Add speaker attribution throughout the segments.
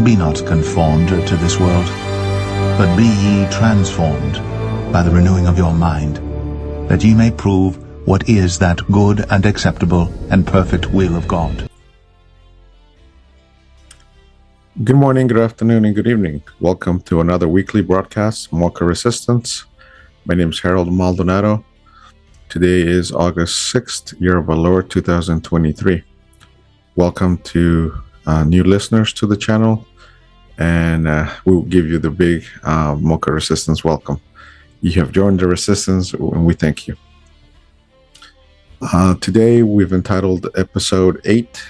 Speaker 1: And be not conformed to this world, but be ye transformed by the renewing of your mind, that ye may prove what is that good and acceptable and perfect will of God.
Speaker 2: Good morning, good afternoon, and good evening. Welcome to another weekly broadcast, Moco Resistance. My name is Harold Maldonado. Today is August 6th, year of our Lord 2023. Welcome to new listeners to the channel, and we'll give you the big Moco Resistance welcome. You have joined the resistance, and we thank you. Today we've entitled episode 8,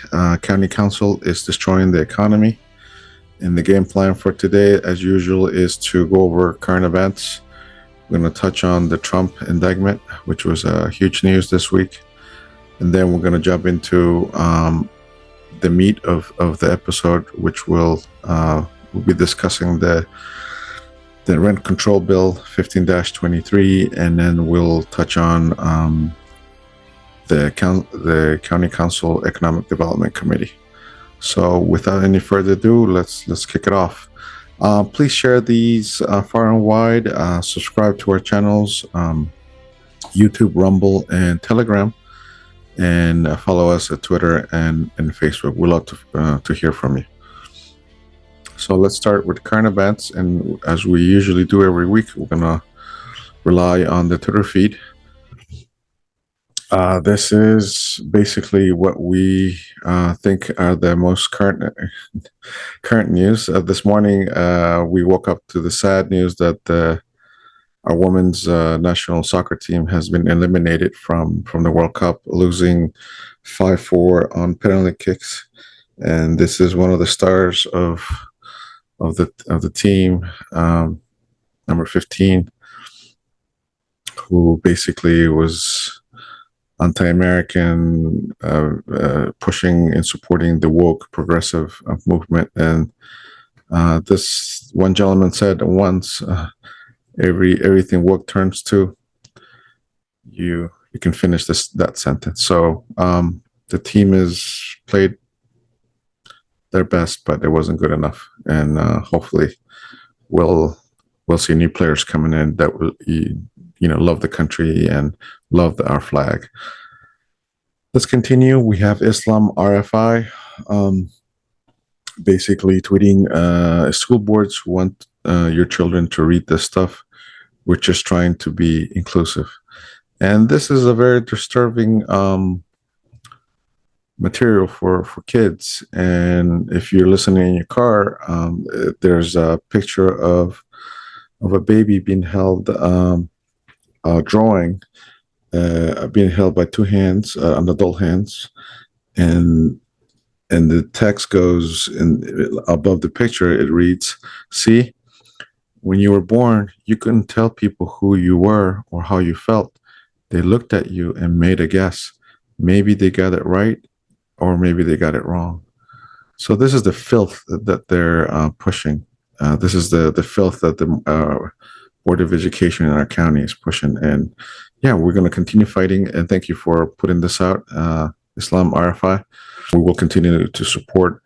Speaker 2: County Council is Destroying the Economy. And the game plan for today, as usual, is to go over current events. We're going to touch on the Trump indictment, which was huge news this week. And then we're going to jump into the meat of the episode, which we'll be discussing the rent control bill 15-23, and then we'll touch on the County Council Economic Development Committee. So without any further ado, let's kick it off. Please share these far and wide. Subscribe to our channels, YouTube, Rumble, and Telegram, and follow us at Twitter and Facebook. We'd love to hear from you. So let's start with current events, and as we usually do every week, we're gonna rely on the Twitter feed. This is basically what we think are the most current news. This morning, we woke up to the sad news that our women's national soccer team has been eliminated from the World Cup, losing 5-4 on penalty kicks. And this is one of the stars of the team, number 15, who basically was anti-American, pushing and supporting the woke progressive movement. And this one gentleman said once, everything woke turns to, you can finish that sentence. So the team has played their best, but it wasn't good enough. And hopefully we'll see new players coming in that will love the country and love our flag. Let's continue. We have Islam RFI basically tweeting, school boards want your children to read this stuff. We're just trying to be inclusive. And this is a very disturbing material for kids. And if you're listening in your car, there's a picture of a baby being held, drawing, being held by two hands, on adult hands, and the text goes above the picture. It reads, "See, when you were born, you couldn't tell people who you were or how you felt. They looked at you and made a guess. Maybe they got it right, or maybe they got it wrong." So this is the filth that they're pushing. This is the filth that the Board of Education in our county is pushing. And yeah, we're going to continue fighting. And thank you for putting this out, Islam RFI. We will continue to support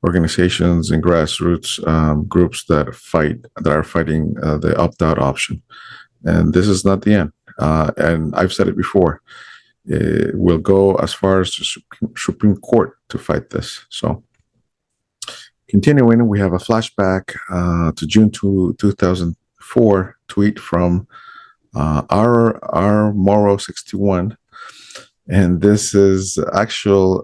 Speaker 2: organizations and grassroots groups that are fighting the opt-out option. And this is not the end. And I've said it before. We'll go as far as the Supreme Court to fight this. So continuing, we have a flashback to June 2004 tweet from our Moro 61, and this is actual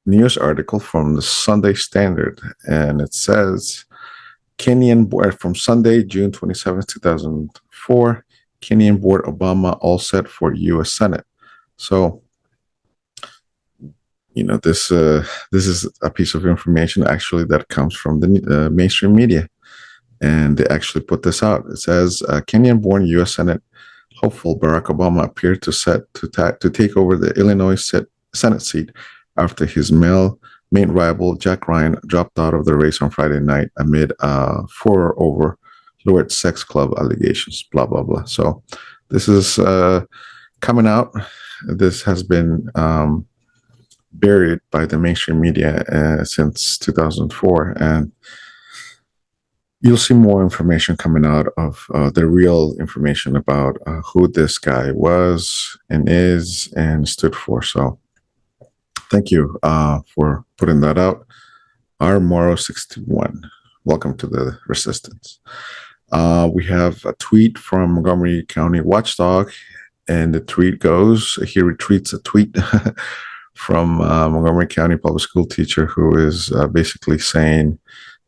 Speaker 2: news article from the Sunday Standard, and it says Kenyan board from Sunday, June 27, 2004. Kenyan board Obama all set for U.S. Senate. So this is a piece of information actually that comes from the mainstream media. And they actually put this out. It says, Kenyan-born U.S. Senate hopeful Barack Obama appeared to take over the Illinois Senate seat after his main rival, Jack Ryan, dropped out of the race on Friday night amid furor over Lord sex club allegations, blah, blah, blah. So this is coming out. This has been buried by the mainstream media since 2004. And you'll see more information coming out of the real information about who this guy was and is and stood for. So thank you for putting that out. Our Moro 61. Welcome to the resistance. We have a tweet from Montgomery County Watchdog, and the tweet goes, he retweets a tweet from Montgomery County public school teacher who is basically saying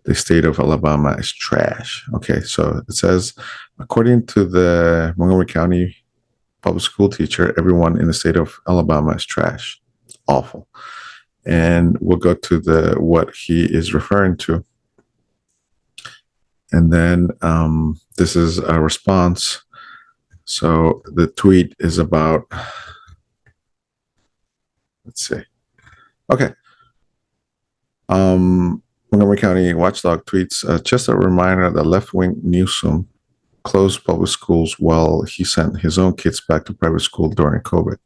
Speaker 2: the state of Alabama is trash. Okay, so it says, according to the Montgomery County public school teacher, everyone in the state of Alabama is trash. Awful. And we'll go to the what he is referring to. And then this is a response. So the tweet is about, let's see. Okay. Montgomery County Watchdog tweets, just a reminder that left-wing Newsom closed public schools while he sent his own kids back to private school during COVID.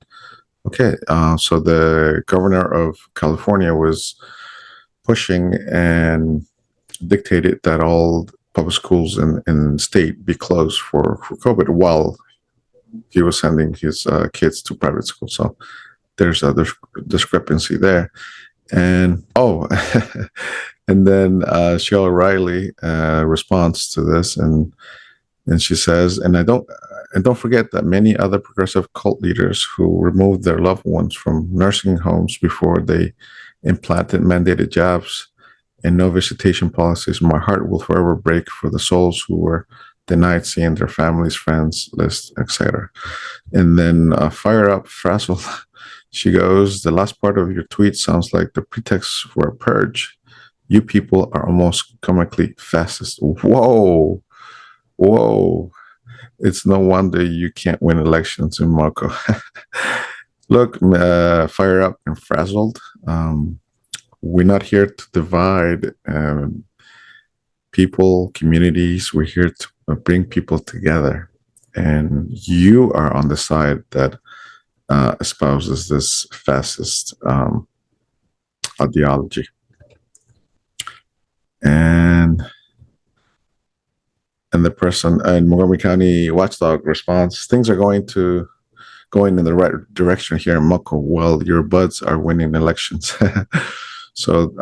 Speaker 2: Okay, so the governor of California was pushing and dictated that all public schools in the state be closed for COVID while he was sending his kids to private school. So there's a discrepancy there. And and then Sheila Riley responds to this, and she says, and don't forget that many other progressive cult leaders who removed their loved ones from nursing homes before they implanted mandated jabs and no visitation policies, my heart will forever break for the souls who were denied seeing their families, friends, list, etc. And then fire up Frazzle. She goes, the last part of your tweet sounds like the pretext for a purge. You people are almost comically fascist. Whoa. It's no wonder you can't win elections in Moco. Look, fire up and frazzled. We're not here to divide people, communities. We're here to bring people together. And you are on the side that espouses this fascist ideology. And the person in Montgomery County Watchdog responds, things are going in the right direction here in Moco while your buds are winning elections. So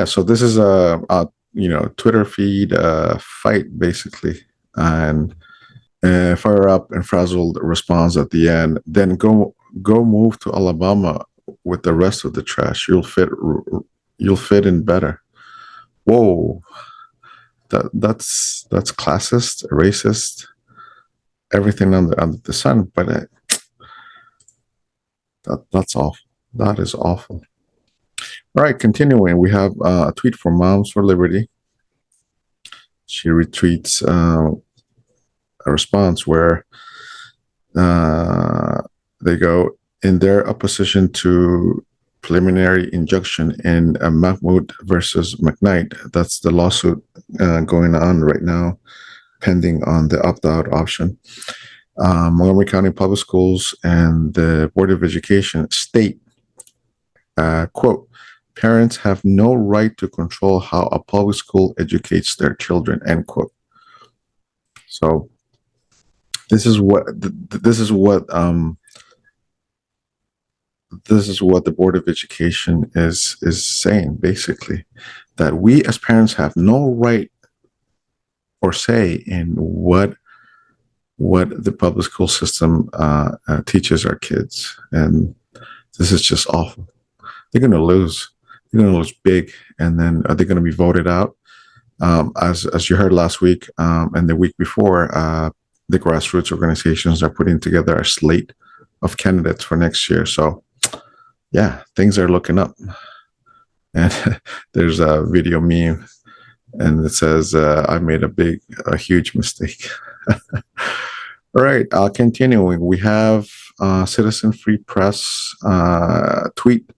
Speaker 2: so this is a Twitter feed fight basically, and fire up and frazzled responds at the end. Then go move to Alabama with the rest of the trash. You'll fit in better. Whoa, that's classist, racist, everything under the sun. But that's awful. That is awful. All right, continuing, we have a tweet from Moms for Liberty. She retweets a response where they go, in their opposition to preliminary injunction in Mahmoud versus McKnight. That's the lawsuit going on right now, pending on the opt-out option. Montgomery County Public Schools and the Board of Education state, quote, parents have no right to control how a public school educates their children, end quote. So this is what the Board of Education is saying, basically, that we as parents have no right or say in what the public school system teaches our kids. And this is just awful. They're going to lose. They're going to lose big. And then are they going to be voted out? As you heard last week and the week before, the grassroots organizations are putting together a slate of candidates for next year. So, yeah, things are looking up. And there's a video meme, and it says, I made a huge mistake. All right, continuing. We have Citizen Free Press tweet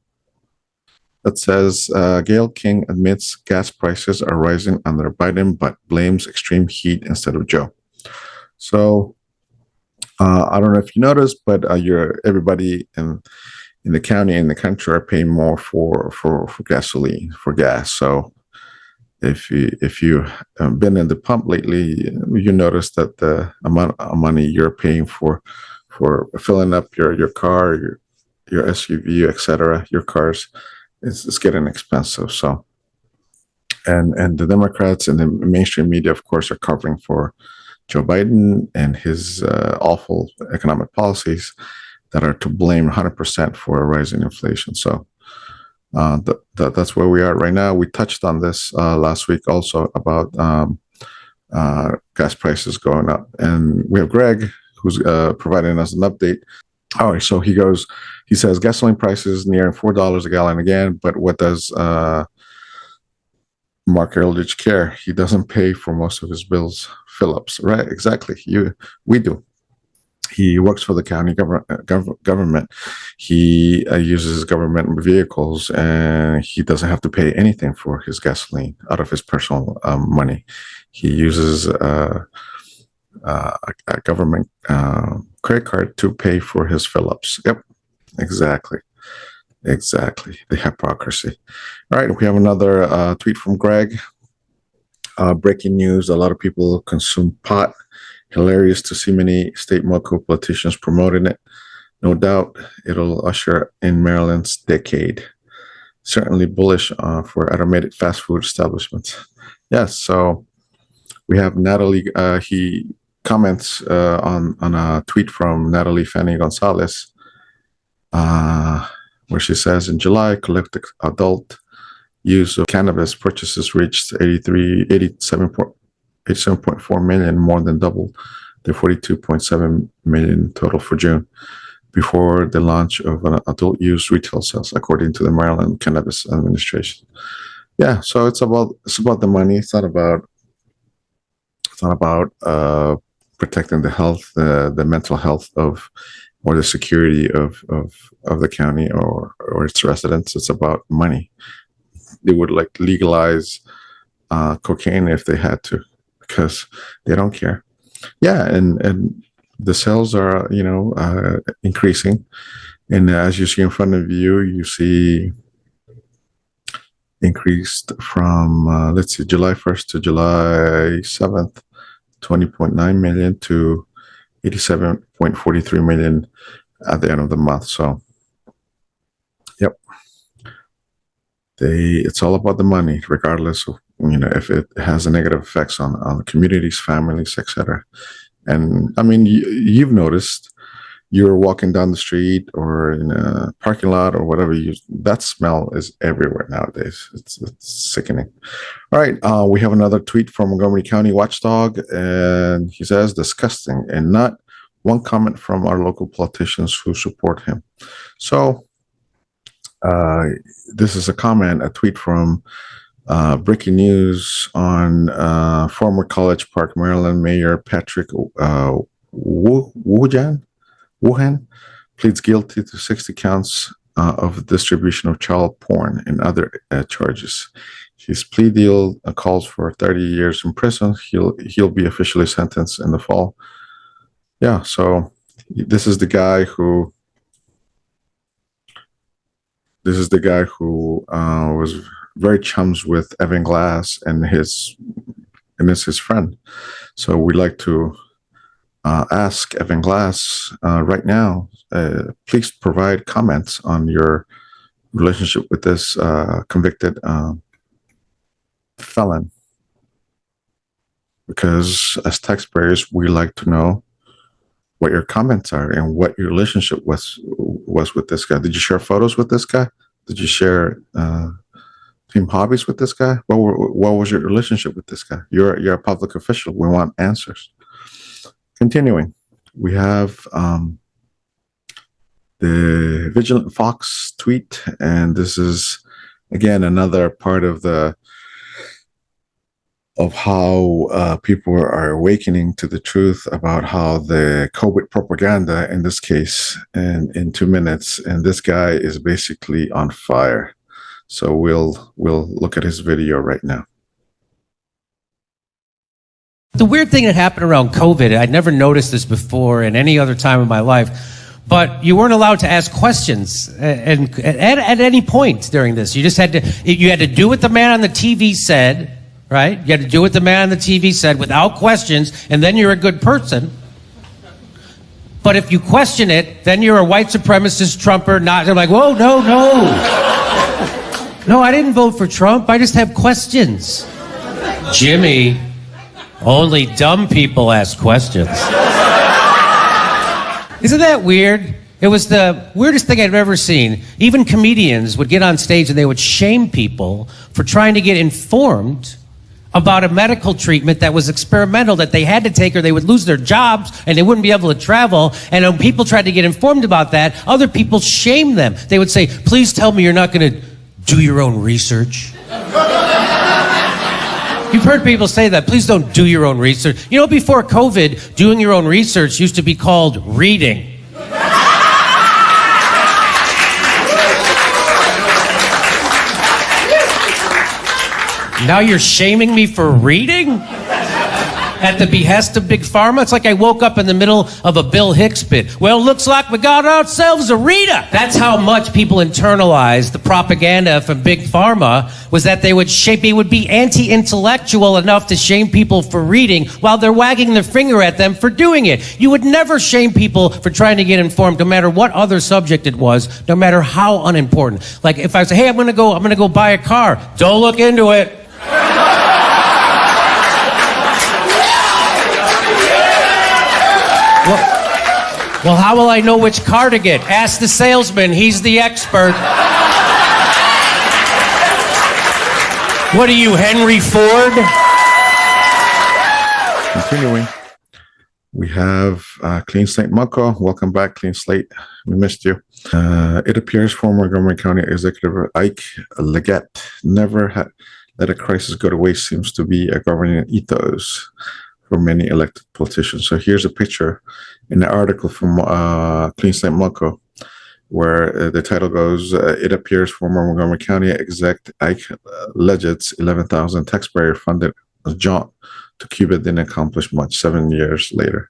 Speaker 2: that says, Gail King admits gas prices are rising under Biden, but blames extreme heat instead of Joe. So I don't know if you noticed, but everybody in in the county and the country are paying more for gasoline, for gas. So if you been in the pump lately, you notice that the amount of money you're paying for filling up your car, your SUV, etc., your cars, is getting expensive. So, and the Democrats and the mainstream media, of course, are covering for Joe Biden and his awful economic policies that are to blame 100% for rising inflation. So that's where we are right now. We touched on this last week also about gas prices going up. And we have Greg, who's providing us an update. All right, so he says gasoline prices nearing $4 a gallon again, but what does Mark Eldridge care? He doesn't pay for most of his bills fill-ups, right? Exactly. We do. He works for the county government. He uses government vehicles, and he doesn't have to pay anything for his gasoline out of his personal money. He uses a government credit card to pay for his fill-ups. Yep, exactly. The hypocrisy. All right, we have another tweet from Greg. Breaking news: a lot of people consume pot. Hilarious to see many state Moco politicians promoting it. No doubt it'll usher in Maryland's decade. Certainly bullish for automated fast food establishments. Yes, so we have Natalie. He comments on a tweet from Natalie Fanny Gonzalez, where she says, in July, collective adult use of cannabis purchases reached 87.4 million, more than double the 42.7 million total for June, before the launch of an adult use retail sales, according to the Maryland Cannabis Administration. Yeah, so it's about the money. It's not about protecting the health, the mental health of, or the security of the county or its residents. It's about money. They would like legalize cocaine if they had to, because they don't care. Yeah, and the sales are increasing, and as you see in front of you, you see increased from let's see, July 1st to July 7th, 20.9 million to 87.43 million at the end of the month. So, yep, it's all about the money, regardless of if it has a negative effects on the communities, families, etc. And I mean, you've noticed, you're walking down the street or in a parking lot or whatever, that smell is everywhere nowadays. It's sickening. All right, we have another tweet from Montgomery County Watchdog, and he says, disgusting, and not one comment from our local politicians who support him. So this is a tweet from breaking news on former College Park, Maryland Mayor Patrick Wuhan pleads guilty to 60 counts of distribution of child porn and other charges. His plea deal calls for 30 years in prison. He'll be officially sentenced in the fall. Yeah, so this is the guy who was very chums with Evan Glass and is his friend. So we'd like to ask Evan Glass right now, please provide comments on your relationship with this convicted felon, because as taxpayers, we like to know what your comments are and what your relationship was with this guy. Did you share photos with this guy? Did you share team hobbies with this guy? What was your relationship with this guy? You're a public official. We want answers. Continuing, we have the Vigilant Fox tweet, and this is again another part of how people are awakening to the truth about how the COVID propaganda, in this case, and in 2 minutes, and this guy is basically on fire. So we'll look at his video right now.
Speaker 3: The weird thing that happened around COVID, I'd never noticed this before in any other time in my life, but you weren't allowed to ask questions and at any point during this. You just had to do what the man on the TV said, right? You had to do what the man on the TV said without questions, and then you're a good person. But if you question it, then you're a white supremacist Trumper. They're like, whoa, no. No, I didn't vote for Trump. I just have questions. Jimmy, only dumb people ask questions. Isn't that weird? It was the weirdest thing I've ever seen. Even comedians would get on stage and they would shame people for trying to get informed about a medical treatment that was experimental that they had to take or they would lose their jobs and they wouldn't be able to travel. And when people tried to get informed about that, other people shamed them. They would say, please tell me you're not going to do your own research. You've heard people say that. Please don't do your own research. You know, before COVID, doing your own research used to be called reading. Now you're shaming me for reading? At the behest of Big Pharma? It's like I woke up in the middle of a Bill Hicks bit. Well, looks like we got ourselves a reader. That's how much people internalized the propaganda from Big Pharma, was that they would be anti-intellectual enough to shame people for reading while they're wagging their finger at them for doing it. You would never shame people for trying to get informed, no matter what other subject it was, no matter how unimportant. Like if I say, hey, I'm gonna go buy a car. Don't look into it. Well, how will I know which car to get? Ask the salesman. He's the expert. What are you, Henry Ford?
Speaker 2: Continuing, we have Clean Slate Moco. Welcome back, Clean Slate. We missed you. It appears former Montgomery County Executive Ike Leggett never had let a crisis go to waste. Seems to be a governing ethos for many elected politicians. So here's a picture in the article from Clean Slate Moco, where the title goes, it appears former Montgomery County exec Ike Leggett's 11,000 taxpayer-funded jaunt to Cuba didn't accomplish much 7 years later.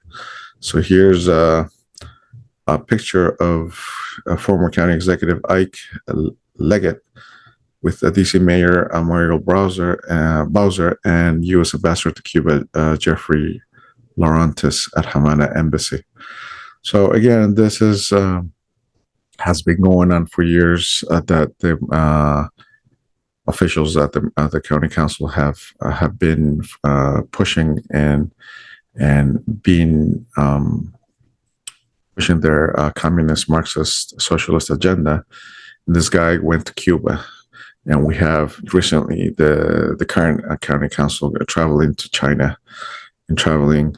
Speaker 2: So here's a picture of former county executive Ike Leggett with DC Mayor Muriel Bowser and U.S. Ambassador to Cuba, Jeffrey Laurentis at Havana Embassy. So again, this is has been going on for years. That the officials at the county council have been pushing and being pushing their communist, Marxist, socialist agenda. And this guy went to Cuba. And we have recently the current county council traveling to China and traveling,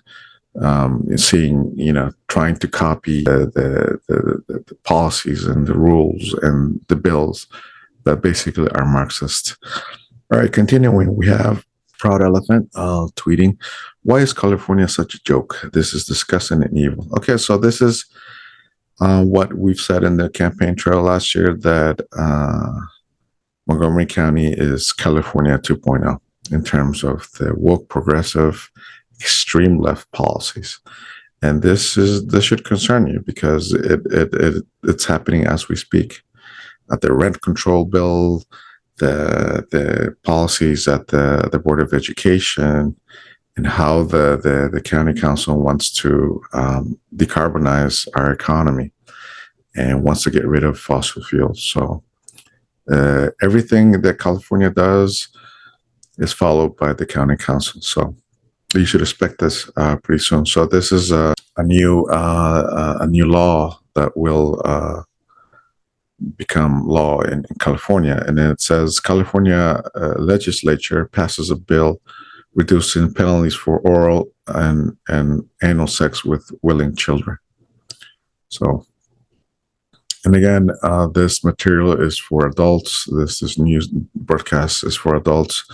Speaker 2: seeing, trying to copy the policies and the rules and the bills that basically are Marxist. All right, continuing, we have Proud Elephant tweeting, why is California such a joke? This is disgusting and evil. Okay, so this is what we've said in the campaign trail last year, that Montgomery County is California 2.0 in terms of the woke, progressive, extreme left policies. And this should concern you because it's happening as we speak. At the rent control bill, the policies at the Board of Education, and how the county council wants to decarbonize our economy and wants to get rid of fossil fuels. So everything that California does is followed by the county council. So you should expect this pretty soon. So this is a new law that will become law in California. And then it says California legislature passes a bill reducing penalties for oral and anal sex with willing children. So, and again, this material is for adults. This news broadcast is for adults,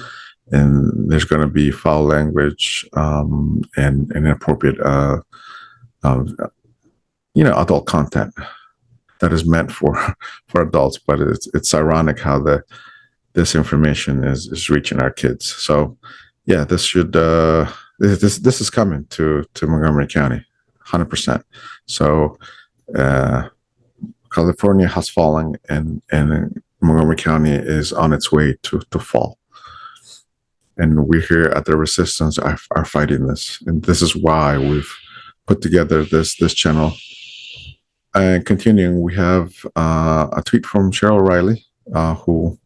Speaker 2: and there's going to be foul language and inappropriate, adult content that is meant for adults. But it's ironic how this information is reaching our kids. So, yeah, this should this is coming to Montgomery County, 100%. So California has fallen, and Montgomery County is on its way to fall. And we here at the Resistance are fighting this, and this is why we've put together this channel. And continuing, we have a tweet from Cheryl Riley, who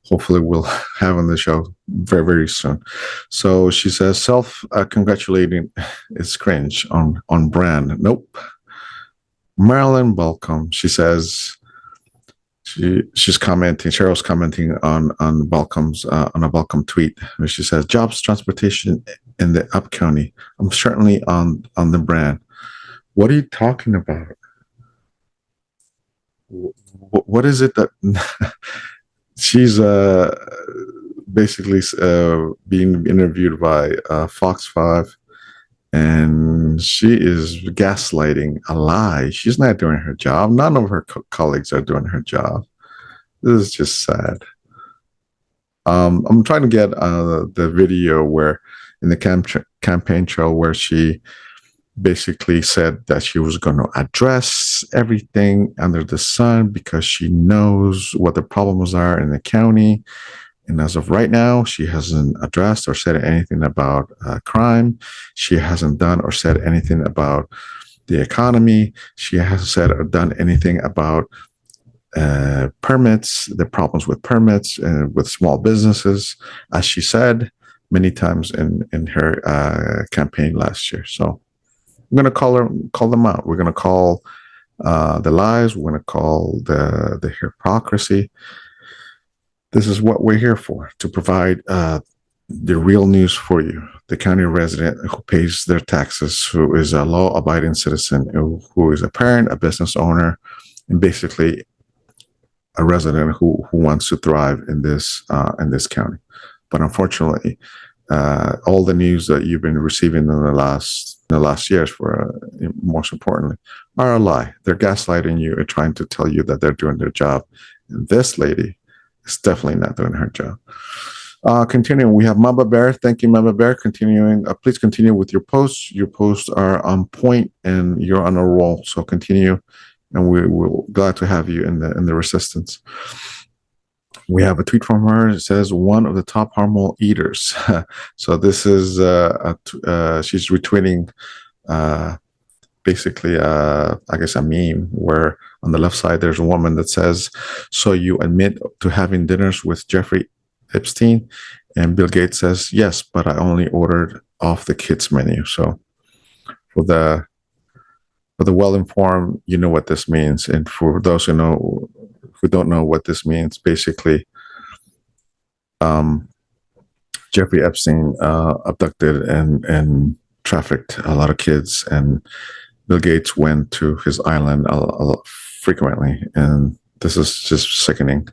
Speaker 2: hopefully we'll have on the show very, very soon. So she says, self-congratulating is cringe on brand. Nope. Marilyn Balcom, she says, she's commenting, Cheryl's commenting on Balcom's, on a Balcom tweet, where she says, jobs, transportation in the up county. I'm certainly on the brand. What are you talking about? What is it that she's basically being interviewed by Fox 5, and she is gaslighting a lie. She's not doing her job. None of her colleagues are doing her job. This is just sad. I'm trying to get the video where in the campaign trail where she basically said that she was going to address everything under the sun because she knows what the problems are in the county. And as of right now, she hasn't addressed or said anything about crime. She hasn't done or said anything about the economy. She hasn't said or done anything about permits, the problems with permits and with small businesses, as she said many times in her campaign last year. So I'm going to call them out. We're going to call the lies. We're going to call the hypocrisy. This is what we're here for, to provide the real news for you. The county resident who pays their taxes, who is a law-abiding citizen, who is a parent, a business owner, and basically a resident who wants to thrive in this county. But unfortunately, all the news that you've been receiving in the last years, for most importantly, are a lie. They're gaslighting you and trying to tell you that they're doing their job. And this lady is definitely not doing her job. Continuing, we have Mamba Bear. Thank you, Mamba Bear. Continuing, please continue with your posts. Your posts are on point and you're on a roll. So continue, and we're glad to have you in the Resistance. We have a tweet from her. It says, one of the top hormone eaters. So this is, she's retweeting basically, I guess, a meme where on the left side, there's a woman that says, so you admit to having dinners with Jeffrey Epstein? And Bill Gates says, yes, but I only ordered off the kids menu. So for the well-informed, you know what this means. And for those who don't know what this means, basically, Jeffrey Epstein abducted and trafficked a lot of kids, and Bill Gates went to his island frequently. And this is just sickening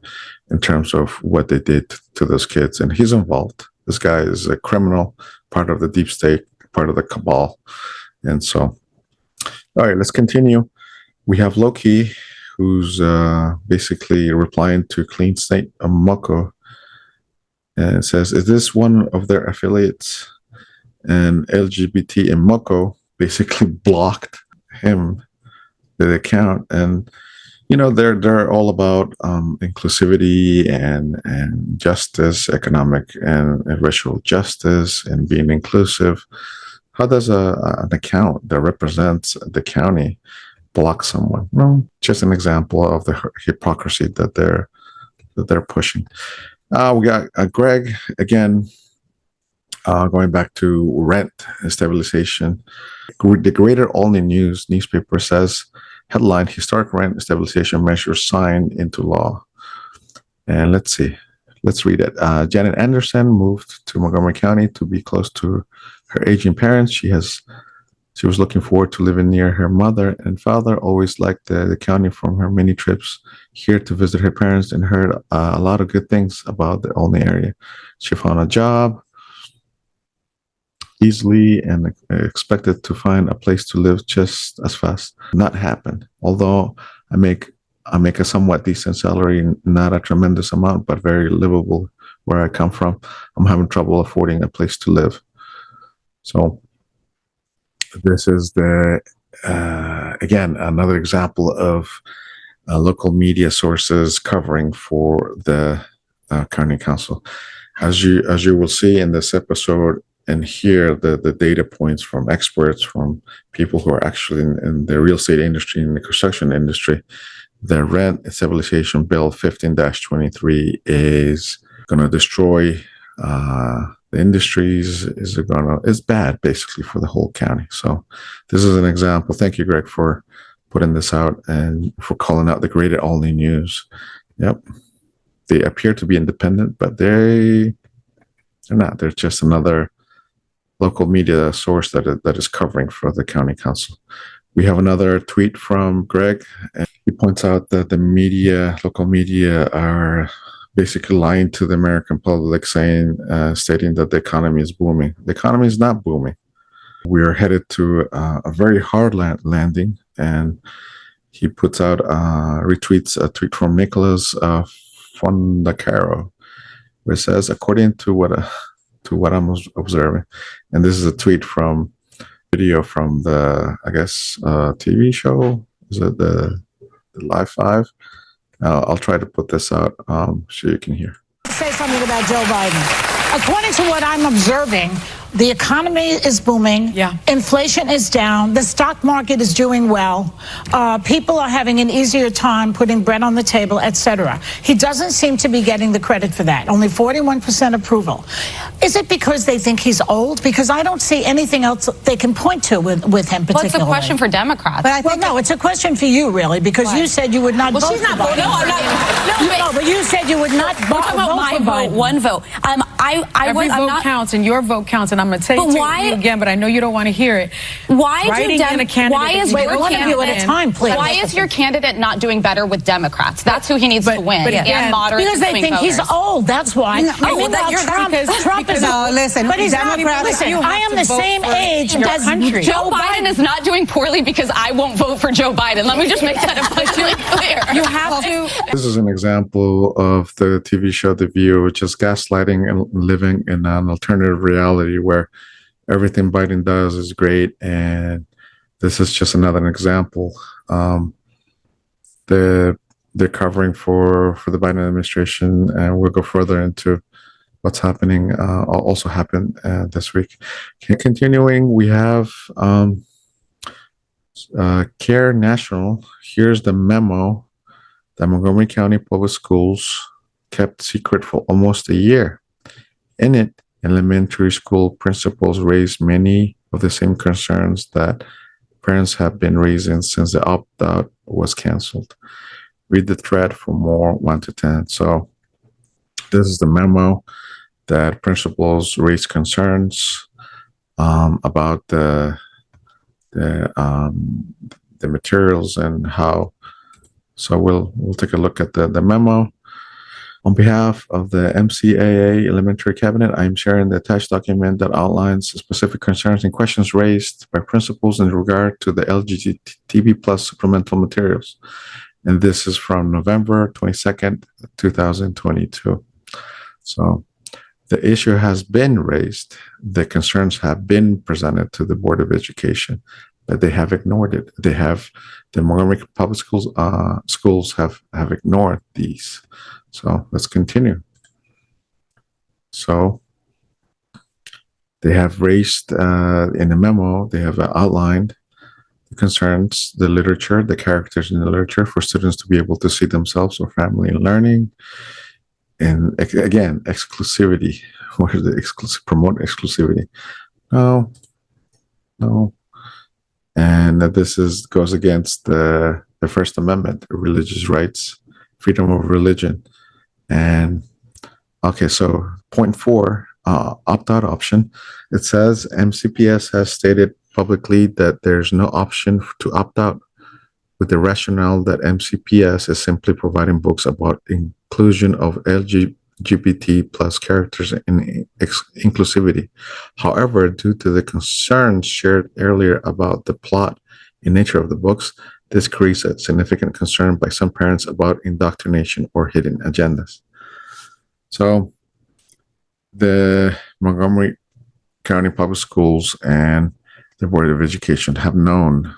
Speaker 2: in terms of what they did to those kids. And he's involved. This guy is a criminal, part of the deep state, part of the cabal. And so, all right, let's continue. We have Loki, who's basically replying to Clean State Moco, and it says, is this one of their affiliates? And LGBT and Moco basically blocked him, the account. And you know, they're all about inclusivity and justice, economic and racial justice, and being inclusive. How does an account that represents the county block someone? Well, just an example of the hypocrisy that they're pushing. We got Greg again, going back to rent and stabilization. The Greater Olney News newspaper says, headline, historic rent stabilization measures signed into law. And let's read it. Janet Anderson moved to Montgomery County to be close to her aging parents. She was looking forward to living near her mother and father, always liked the county from her many trips here to visit her parents, and heard a lot of good things about the Olney area. She found a job easily and expected to find a place to live just as fast. Not happened. Although I make a somewhat decent salary, not a tremendous amount, but very livable where I come from, I'm having trouble affording a place to live. So this is the again, another example of local media sources covering for the county council. As you will see in this episode and hear the data points from experts, from people who are actually in the real estate industry, in the construction industry, the rent stabilization bill 15-23 is going to destroy the industries. It's bad basically for the whole county. So this is an example. Thank you, Greg, for putting this out and for calling out the Great Olney News. Yep. They appear to be independent, but they're not. They're just another local media source that is covering for the county council. We have another tweet from Greg, and he points out that the local media are basically lying to the American public, stating that the economy is booming. The economy is not booming. We are headed to a very hard landing, and he puts out retweets a tweet from Nicholas Fondacaro, where it says, according to what I'm observing, and this is a tweet from video from the, I guess, TV show. Is it the Live 5? I'll try to put this out so you can hear.
Speaker 4: Say something about Joe Biden. According to what I'm observing, the economy is booming.
Speaker 5: Yeah.
Speaker 4: Inflation is down. The stock market is doing well. People are having an easier time putting bread on the table, etc. He doesn't seem to be getting the credit for that. Only 41% approval. Is it because they think he's old? Because I don't see anything else they can point to with him particularly.
Speaker 5: Well, it's a question for Democrats.
Speaker 4: But no, it's a question for you, really, because you said you would not vote for Biden.
Speaker 5: No, I'm not.
Speaker 4: But you said you would not vote for
Speaker 5: my
Speaker 4: Biden.
Speaker 5: vote, one vote.
Speaker 6: Every vote counts, and your vote counts, and I'm going to tell you again, but I know you don't want to hear it.
Speaker 5: Why is your candidate not doing better with Democrats? That's who he needs to win.
Speaker 4: Again, because they think he's old. That's why. Trump is old.
Speaker 6: Listen,
Speaker 4: but he's Democrats. Listen, I am the same age as
Speaker 5: Joe Biden is not doing poorly because I won't vote for Joe Biden. Let me just make that abundantly clear.
Speaker 6: You have to.
Speaker 2: This is an example of the TV show The View, which is gaslighting and living in an alternative reality where everything Biden does is great, and this is just another example. They're covering for the Biden administration, and we'll go further into what's happening. Also happened this week. Continuing, we have Care National. Here's the memo that Montgomery County Public Schools kept secret for almost a year. In it, elementary school principals raised many of the same concerns that parents have been raising since the opt-out was canceled. Read the thread for more 1 to 10. So this is the memo that principals raised concerns about the materials and how. So we'll take a look at the memo. On behalf of the MCAA Elementary Cabinet, I am sharing the attached document that outlines specific concerns and questions raised by principals in regard to the LGTB plus supplemental materials. And this is from November 22nd, 2022. So the issue has been raised. The concerns have been presented to the Board of Education, but they have ignored it. The Montgomery Public Schools have ignored these. So let's continue. So they have raised in the memo, they have outlined the concerns, the literature, the characters in the literature for students to be able to see themselves or family and learning. And again, exclusivity. What is the promote exclusivity? No. And this goes against the First Amendment, religious rights, freedom of religion. And okay, so point 4, opt-out option. It says MCPS has stated publicly that there's no option to opt out, with the rationale that MCPS is simply providing books about inclusion of LGBT plus characters in inclusivity. However, due to the concerns shared earlier about the plot and nature of the books, this creates a significant concern by some parents about indoctrination or hidden agendas. So the Montgomery County Public Schools and the Board of Education have known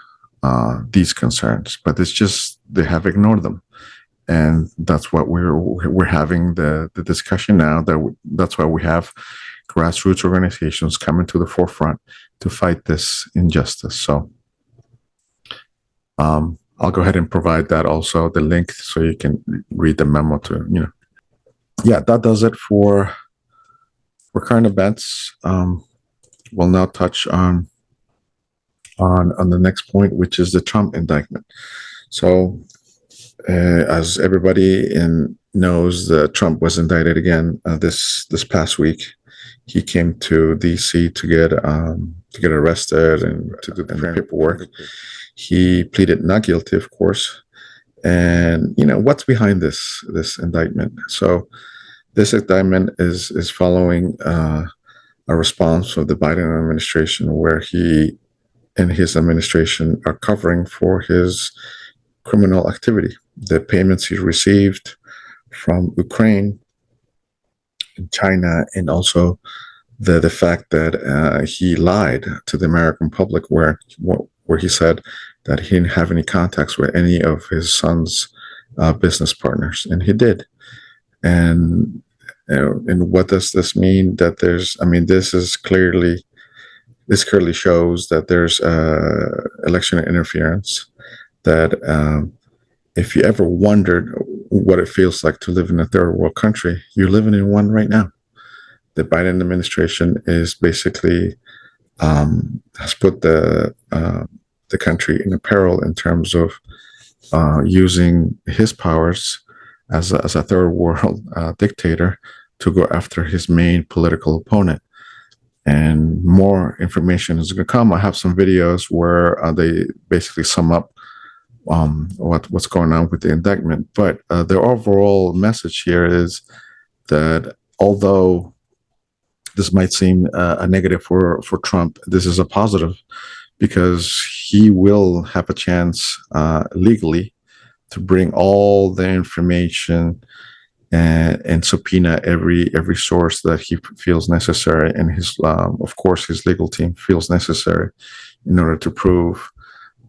Speaker 2: these concerns, but it's just they have ignored them. And that's what we're having the discussion now. That's why we have grassroots organizations coming to the forefront to fight this injustice. So I'll go ahead and provide that also, the link, so you can read the memo to, Yeah, that does it for current events. We'll now touch on the next point, which is the Trump indictment. So as everybody knows, Trump was indicted again this past week. He came to DC to get arrested and to do the paperwork. He pleaded not guilty, of course. And what's behind this indictment? So this indictment is following a response of the Biden administration, where he and his administration are covering for his criminal activity, the payments he received from Ukraine, China, and also the fact that he lied to the American public, where he said that he didn't have any contacts with any of his son's business partners, and he did. And what does this mean? That this clearly shows that there's election interference. That if you ever wondered what it feels like to live in a third world country, you're living in one right now. The Biden administration is basically has put the country in peril in terms of using his powers as a third world dictator to go after his main political opponent. And more information is going to come. I have some videos where they basically sum up what's going on with the indictment. But the overall message here is that although this might seem a negative for Trump, this is a positive, because he will have a chance legally to bring all the information and subpoena every source that he feels necessary, and his of course his legal team feels necessary, in order to prove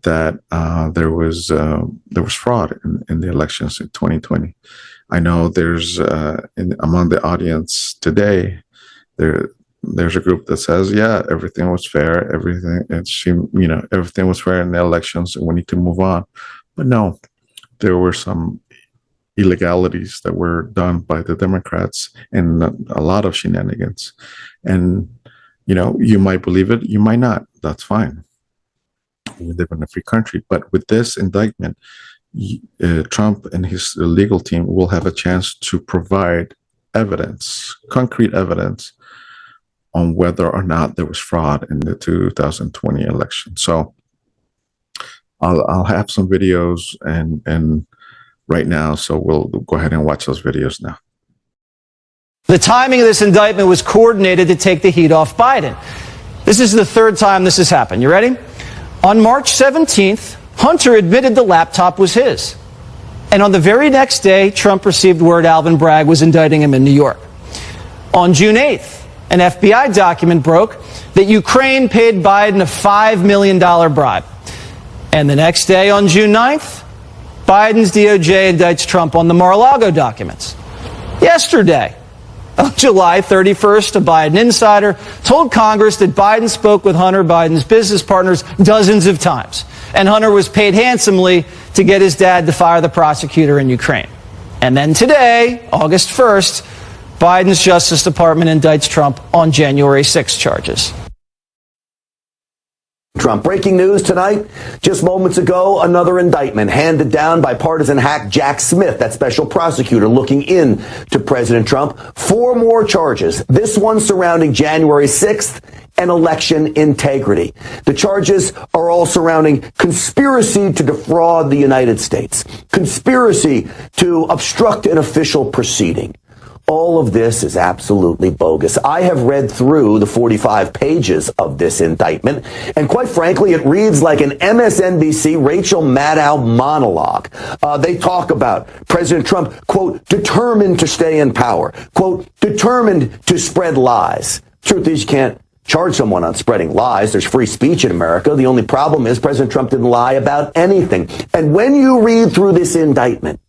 Speaker 2: that there was fraud in the elections in 2020. I know there's among the audience today, there's a group that says, yeah, everything was fair, everything was fair in the elections, and we need to move on. But no, there were some illegalities that were done by the Democrats, and a lot of shenanigans. And you might believe it, you might not. That's fine. We live in a free country. But with this indictment, Trump and his legal team will have a chance to provide evidence, concrete evidence, on whether or not there was fraud in the 2020 election. So I'll have some videos and right now, so we'll go ahead and watch those videos now.
Speaker 7: The timing of this indictment was coordinated to take the heat off Biden. This is the third time this has happened. You ready? On March 17th, Hunter admitted the laptop was his. And on the very next day, Trump received word Alvin Bragg was indicting him in New York. On June 8th, an FBI document broke that Ukraine paid Biden a $5 million bribe. And the next day, on June 9th, Biden's DOJ indicts Trump on the Mar-a-Lago documents. Yesterday, on July 31st, a Biden insider told Congress that Biden spoke with Hunter Biden's business partners dozens of times, and Hunter was paid handsomely to get his dad to fire the prosecutor in Ukraine. And then today, August 1st, Biden's Justice Department indicts Trump on January 6 charges.
Speaker 8: Trump. Breaking news tonight. Just moments ago, another indictment handed down by partisan hack Jack Smith, that special prosecutor looking in to President Trump. 4 more charges. This one surrounding January 6th and election integrity. The charges are all surrounding conspiracy to defraud the United States, conspiracy to obstruct an official proceeding. All of this is absolutely bogus. I have read through the 45 pages of this indictment, and quite frankly, it reads like an MSNBC Rachel Maddow monologue. They talk about President Trump, quote, determined to stay in power, quote, determined to spread lies. Truth is, you can't charge someone on spreading lies. There's free speech in America. The only problem is President Trump didn't lie about anything. And when you read through this indictment,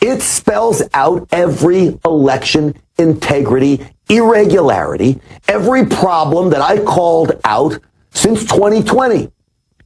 Speaker 8: it spells out every election integrity irregularity, every problem that I called out since 2020.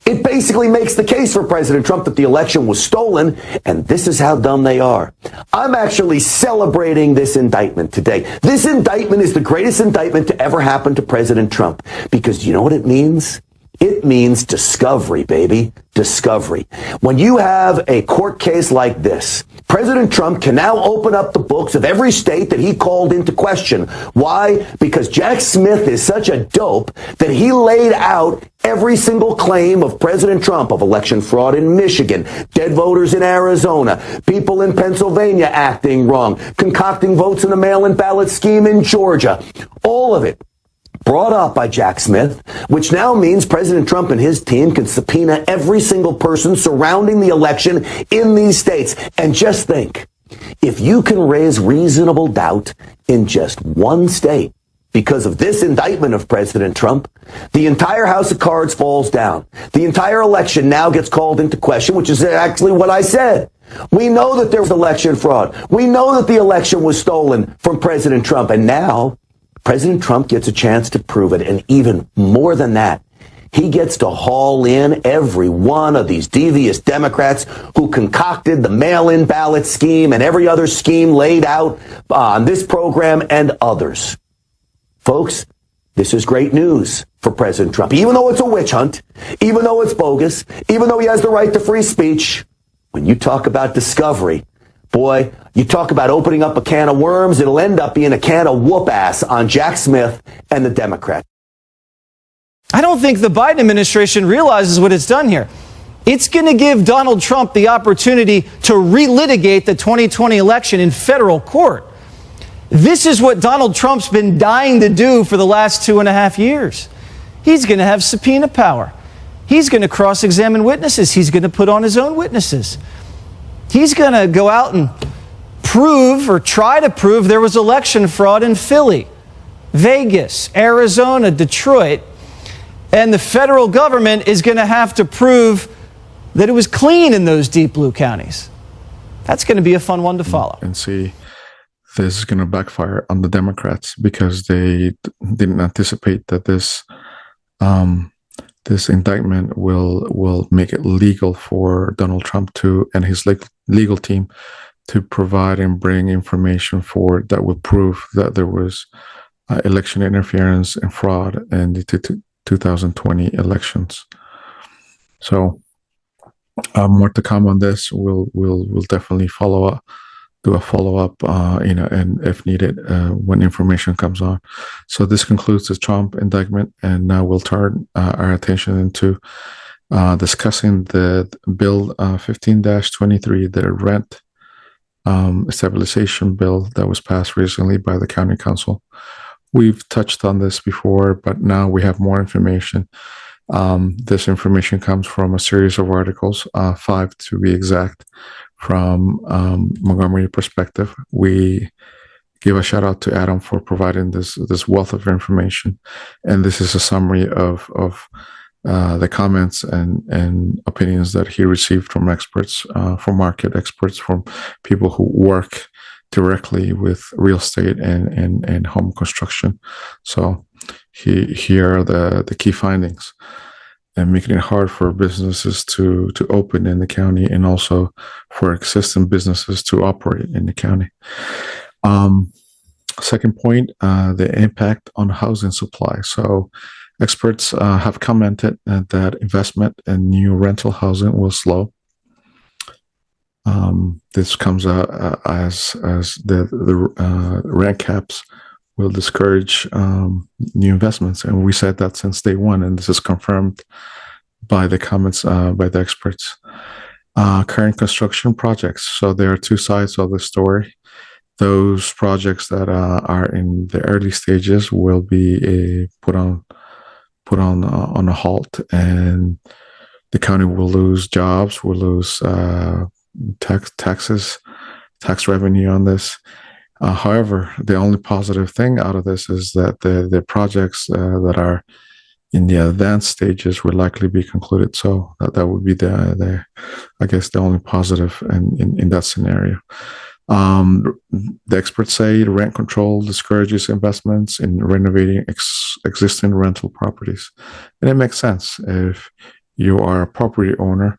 Speaker 8: It basically makes the case for President Trump that the election was stolen, and this is how dumb they are. I'm actually celebrating this indictment today. This indictment is the greatest indictment to ever happen to President Trump, because you know what it means? It means discovery, baby. Discovery. When you have a court case like this, President Trump can now open up the books of every state that he called into question. Why? Because Jack Smith is such a dope that he laid out every single claim of President Trump of election fraud in Michigan, dead voters in Arizona, people in Pennsylvania acting wrong, concocting votes in a mail-in ballot scheme in Georgia. All of it brought up by Jack Smith, which now means President Trump and his team can subpoena every single person surrounding the election in these states. And just think, if you can raise reasonable doubt in just one state because of this indictment of President Trump, the entire house of cards falls down. The entire election now gets called into question, which is actually what I said. We know that there was election fraud. We know that the election was stolen from President Trump. And now President Trump gets a chance to prove it. And even more than that, he gets to haul in every one of these devious Democrats who concocted the mail-in ballot scheme and every other scheme laid out on this program and others. Folks, this is great news for President Trump. Even though it's a witch hunt, even though it's bogus, even though he has the right to free speech, when you talk about discovery, boy, you talk about opening up a can of worms, it'll end up being a can of whoop ass on Jack Smith and the Democrats.
Speaker 7: I don't think the Biden administration realizes what it's done here. It's going to give Donald Trump the opportunity to relitigate the 2020 election in federal court. This is what Donald Trump's been dying to do for the last 2.5 years. He's going to have subpoena power. He's going to cross-examine witnesses. He's going to put on his own witnesses. He's going to go out and prove or try to prove there was election fraud in Philly, Vegas, Arizona, Detroit, and the federal government is going to have to prove that it was clean in those deep blue counties. That's going to be a fun one to follow.
Speaker 2: And see, this is going to backfire on the Democrats because they didn't anticipate that this indictment will make it legal for Donald Trump to and his legal team to provide and bring information forward that would prove that there was election interference and fraud in the 2020 elections. So more to come on this. We'll definitely follow up. Do a follow-up, and if needed, when information comes on. So this concludes the Trump indictment, and now we'll turn our attention into discussing the Bill 15-23, the rent stabilization bill that was passed recently by the County Council. We've touched on this before, but now we have more information. This information comes from a series of articles, 5 to be exact, from Montgomery Perspective. We give a shout out to Adam for providing this wealth of information, and this is a summary of the comments and opinions that he received from experts, from market experts, from people who work directly with real estate and home construction. So here are the key findings, and making it hard for businesses to open in the county, and also for existing businesses to operate in the county. Second point, the impact on housing supply. So experts have commented that investment in new rental housing will slow. This comes as the rent caps will discourage new investments. And we said that since day one, and this is confirmed by the comments by the experts. Current construction projects. So there are two sides of the story. Those projects that are in the early stages will be put on a halt, and the county will lose jobs, will lose tax revenue on this. However, the only positive thing out of this is that the projects that are in the advanced stages will likely be concluded. So that would be the I guess the only positive in that scenario. The experts say rent control discourages investments in renovating existing rental properties, and it makes sense if you are a property owner.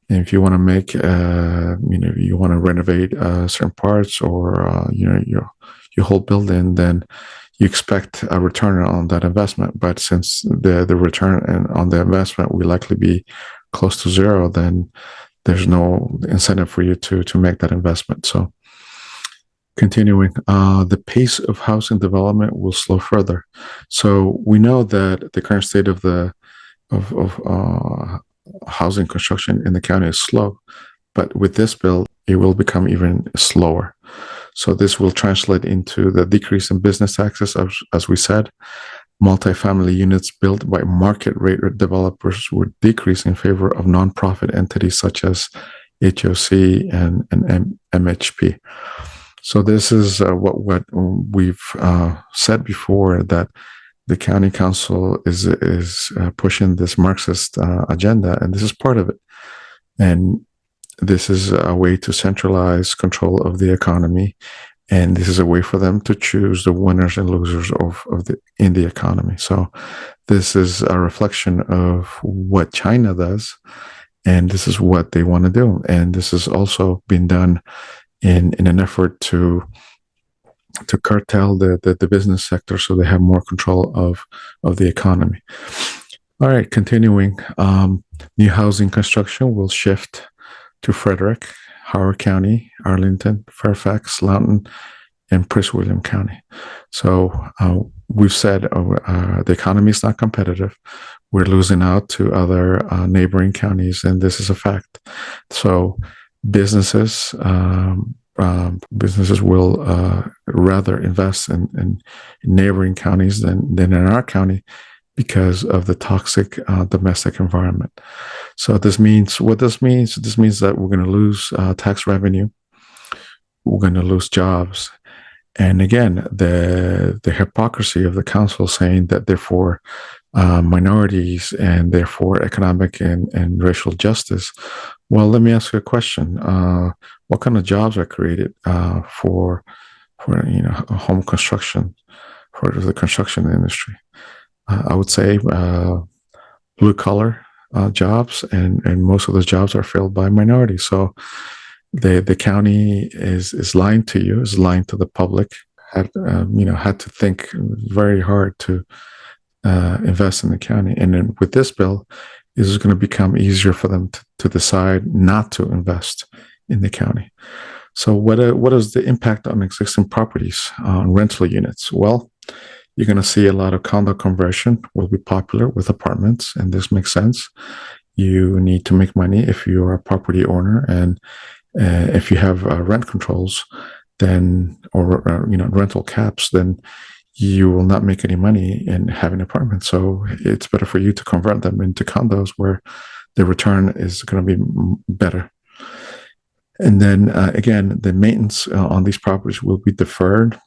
Speaker 2: And if you want to make, you want to renovate certain parts or your whole building, then you expect a return on that investment. But since the return on the investment will likely be close to zero, then there's no incentive for you to make that investment. So, continuing, the pace of housing development will slow further. So we know that the current state of housing construction in the county is slow, but with this bill, it will become even slower. So this will translate into the decrease in business taxes, as we said. Multifamily units built by market rate developers would decrease in favor of nonprofit entities such as HOC and MHP. So this is what we've said before, that the county council is pushing this Marxist agenda, and this is part of it. And this is a way to centralize control of the economy, and this is a way for them to choose the winners and losers in the economy. So this is a reflection of what China does, and this is what they want to do. And this has also been done in an effort to curtail the business sector, so they have more control of the economy. All right, continuing. New housing construction will shift to Frederick, Howard County, Arlington, Fairfax, Loudoun, and Prince William County. So we've said the economy is not competitive. We're losing out to other neighboring counties, and this is a fact. So businesses will rather invest in neighboring counties than in our county because of the toxic domestic environment. So this means that we're going to lose tax revenue. We're going to lose jobs. And again, the hypocrisy of the council saying that therefore minorities and therefore economic and racial justice. Well, let me ask you a question. What kind of jobs are created for home construction, for the construction industry? I would say blue collar jobs, and most of those jobs are filled by minorities. So the county is lying to you, is lying to the public. Had to think very hard to invest in the county, and then with this bill, it is going to become easier for them to decide not to invest in the county. So what is the impact on existing properties, on rental units? Well, you're going to see a lot of condo conversion will be popular with apartments, and this makes sense. You need to make money if you're a property owner, and if you have rent controls, then or rental caps, then you will not make any money in having apartments. So it's better for you to convert them into condos where the return is going to be better. And then again, the maintenance on these properties will be deferred.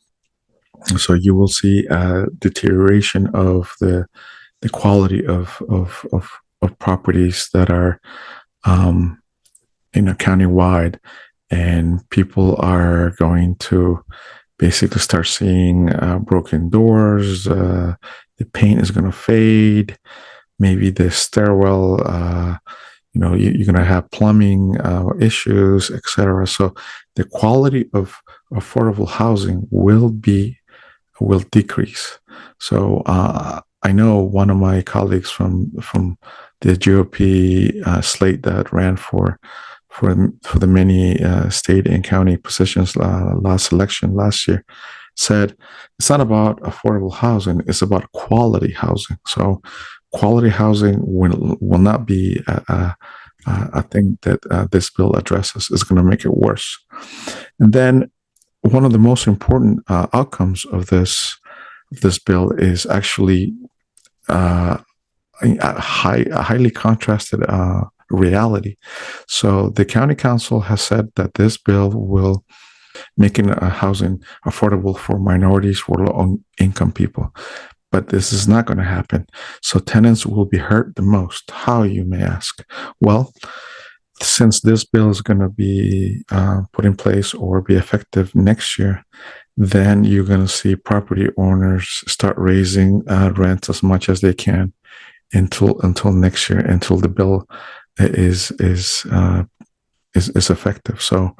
Speaker 2: So you will see a deterioration of the quality of properties that are countywide, and people are going to basically start seeing broken doors. The paint is going to fade. Maybe the stairwell, you're going to have plumbing issues, etc. So the quality of affordable housing will decrease. So I know one of my colleagues from the GOP slate that ran for the many state and county positions last year said it's not about affordable housing, it's about quality housing. So quality housing will not be a thing that this bill addresses. It's going to make it worse. And then one of the most important outcomes of this bill is actually a highly contrasted reality. So the county council has said that this bill will making housing affordable for minorities, for low-income people. But this is not going to happen. So tenants will be hurt the most. How, you may ask? Well, since this bill is going to be put in place or be effective next year, then you're going to see property owners start raising rents as much as they can until next year, until the bill is effective. So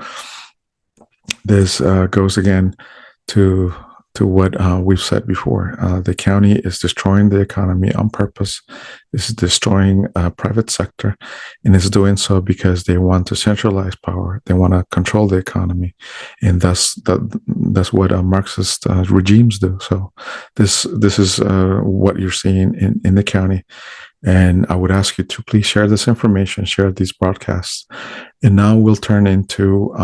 Speaker 2: this goes again to what we've said before. The county is destroying the economy on purpose. This is destroying private sector, and it's doing so because they want to centralize power. They want to control the economy, and that's what Marxist regimes do. So this is what you're seeing in the county. And I would ask you to please share this information, share these broadcasts. And now we'll turn into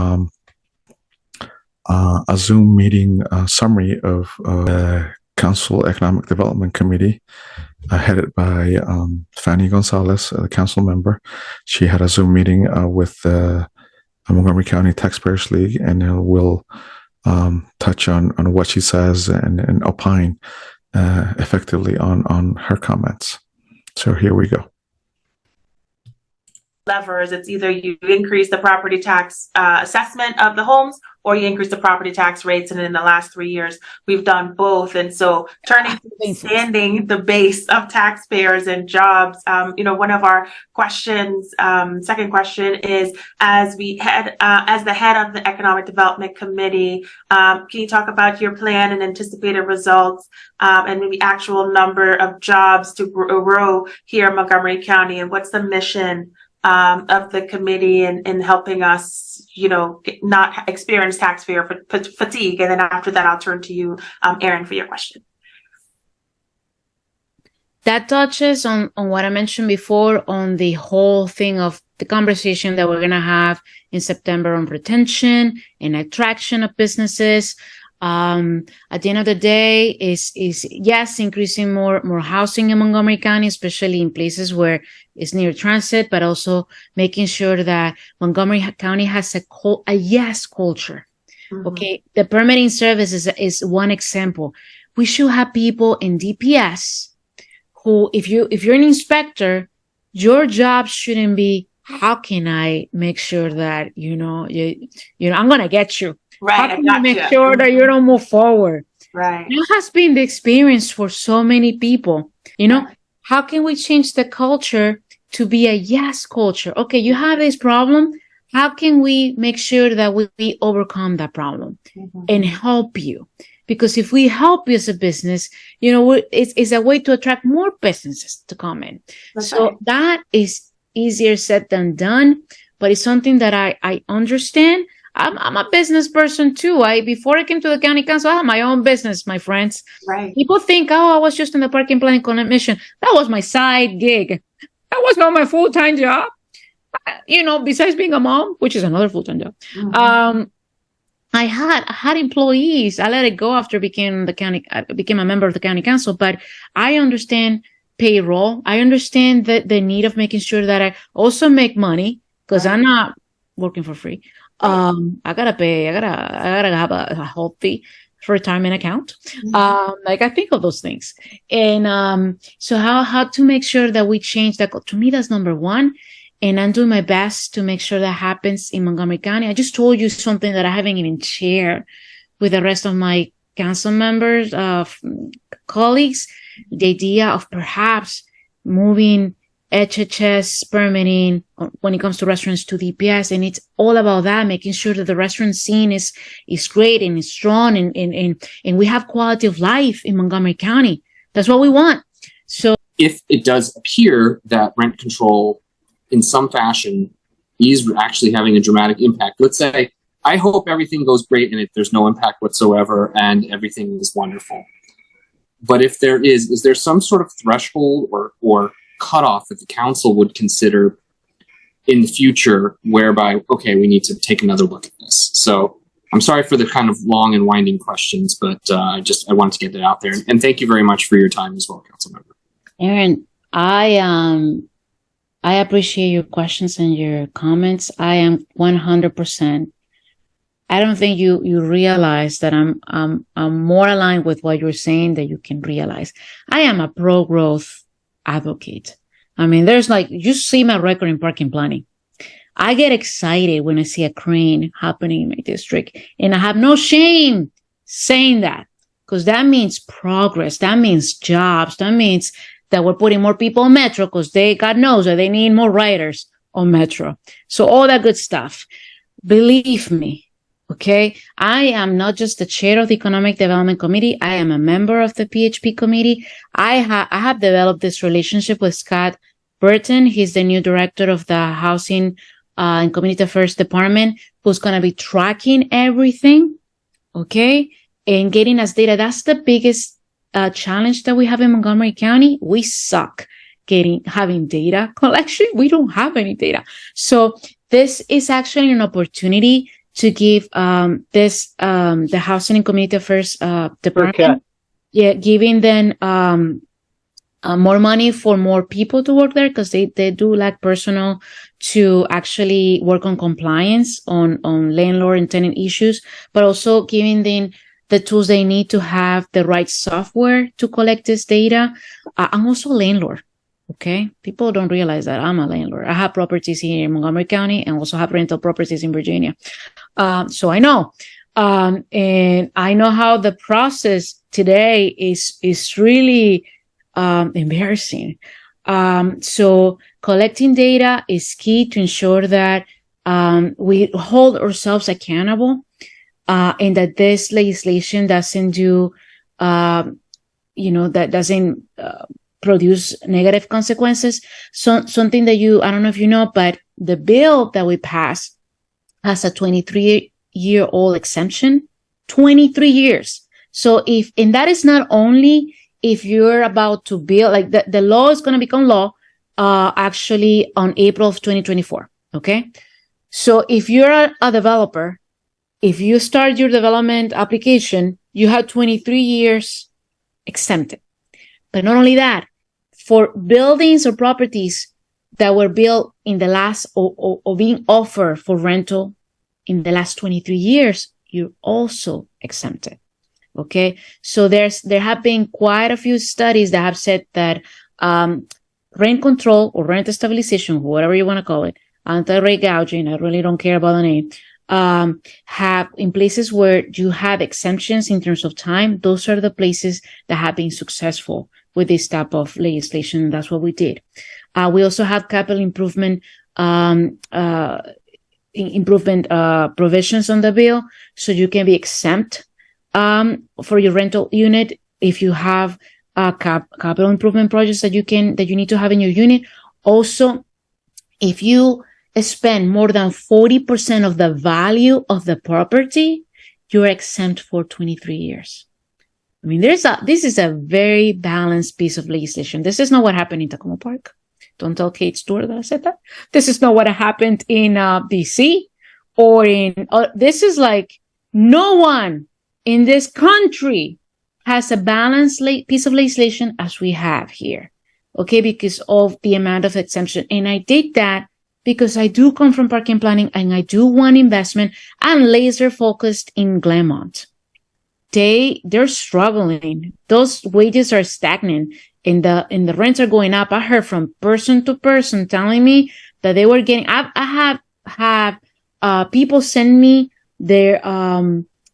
Speaker 2: a Zoom meeting summary of the Council Economic Development Committee, headed by Fanny Gonzalez, the council member. She had a Zoom meeting with the Montgomery County Taxpayers League, and we'll touch on what she says and opine effectively on her comments. So here we go.
Speaker 9: Levers, it's either you increase the property tax assessment of the homes, or you increase the property tax rates. And in the last 3 years, we've done both. And so turning to expanding the base of taxpayers and jobs, one of our questions, second question is, as the head of the Economic Development Committee, can you talk about your plan and anticipated results, and maybe actual number of jobs to grow here in Montgomery County? And what's the mission of the committee in helping us, not experience taxpayer fatigue? And then after that, I'll turn to you, Erin, for your question.
Speaker 10: That touches on what I mentioned before, on the whole thing of the conversation that we're going to have in September on retention and attraction of businesses. At the end of the day, is yes, increasing more housing in Montgomery County, especially in places where it's near transit, but also making sure that Montgomery County has a yes culture. Mm-hmm. Okay, the permitting service is one example. We should have people in DPS who, if you're an inspector, your job shouldn't be, how can I make sure that I'm gonna get you.
Speaker 9: Right.
Speaker 10: How can you make sure that you don't move forward?
Speaker 9: Right.
Speaker 10: That has been the experience for so many people. Right. How can we change the culture to be a yes culture? Okay, you have this problem. How can we make sure that we overcome that problem and help you? Because if we help you as a business, it's a way to attract more businesses to come in. That's so right. That is easier said than done, but it's something that I understand. I'm a business person too. Before I came to the county council, I had my own business, my friends.
Speaker 9: Right.
Speaker 10: People think, I was just in the parking planning commission. That was my side gig. That was not my full-time job. Besides being a mom, which is another full-time job. Mm-hmm. I had employees. I let it go after I became a member of the county council, but I understand payroll. I understand the need of making sure that I also make money, because I'm not working for free. I gotta pay. I gotta have a healthy retirement account. Mm-hmm. I think of those things, and so how to make sure that we change that. To me, that's number one, and I'm doing my best to make sure that happens in Montgomery County. I just told you something that I haven't even shared with the rest of my council members, colleagues. The idea of perhaps moving HHS permitting when it comes to restaurants to DPS, and it's all about that, making sure that the restaurant scene is great and is strong, and we have quality of life in Montgomery County. That's what we want. So
Speaker 11: if it does appear that rent control in some fashion is actually having a dramatic impact, let's say, I hope everything goes great and there's no impact whatsoever and everything is wonderful. But if there is there some sort of threshold or cutoff that the council would consider in the future whereby, okay, we need to take another look at this? So I'm sorry for the kind of long and winding questions, but I wanted to get that out there. And thank you very much for your time as well, council member.
Speaker 10: Erin, I appreciate your questions and your comments. I am 100% I don't think you realize that I'm more aligned with what you're saying than you can realize. I am a pro-growth advocate. I mean, there's like, you see my record in parking planning. I get excited when I see a crane happening in my district, and I have no shame saying that, because that means progress. That means jobs. That means that we're putting more people on Metro, because God knows that they need more riders on Metro. So all that good stuff. Believe me. Okay. I am not just the chair of the Economic Development Committee. I am a member of the PHP committee. I have developed this relationship with Scott Burton. He's the new director of the Housing and Community Affairs Department, who's going to be tracking everything. Okay. And getting us data. That's the biggest challenge that we have in Montgomery County. We suck having data collection. We don't have any data. So this is actually an opportunity to give the Housing and Community Affairs Department, giving them more money for more people to work there, because they do lack personnel to actually work on compliance on landlord and tenant issues, but also giving them the tools they need to have the right software to collect this data. I'm also a landlord. Okay. People don't realize that I'm a landlord. I have properties here in Montgomery County and also have rental properties in Virginia. So I know, and I know how the process today is really, embarrassing. So collecting data is key to ensure that, we hold ourselves accountable, and that this legislation doesn't do, that doesn't, produce negative consequences. So something that I don't know if you know, but the bill that we passed has a 23-year-old exemption, 23 years. So and that is not only if you're about to build, like the law is going to become law, actually on April of 2024. Okay. So if you're a developer, if you start your development application, you have 23 years exempted. But not only that, for buildings or properties that were built in the last or being offered for rental in the last 23 years, you're also exempted. Okay. So there have been quite a few studies that have said that, rent control or rent stabilization, whatever you want to call it, anti-rate gouging, I really don't care about the name, have in places where you have exemptions in terms of time. Those are the places that have been successful with this type of legislation. That's what we did. We also have capital improvement provisions on the bill, so you can be exempt for your rental unit if you have capital improvement projects that you need to have in your unit. Also, if you spend more than 40% of the value of the property, you're exempt for 23 years. I mean, this is a very balanced piece of legislation. This is not what happened in Tacoma Park. Don't tell Kate Stewart that I said that. This is not what happened in DC or this is like no one in this country has a balanced piece of legislation as we have here. Okay. Because of the amount of exemption. And I did that because I do come from parking planning and I do want investment. I'm laser focused in Glenmont. They're struggling. Those wages are stagnant and the rents are going up. I heard from person to person telling me that they were getting, I have people send me their,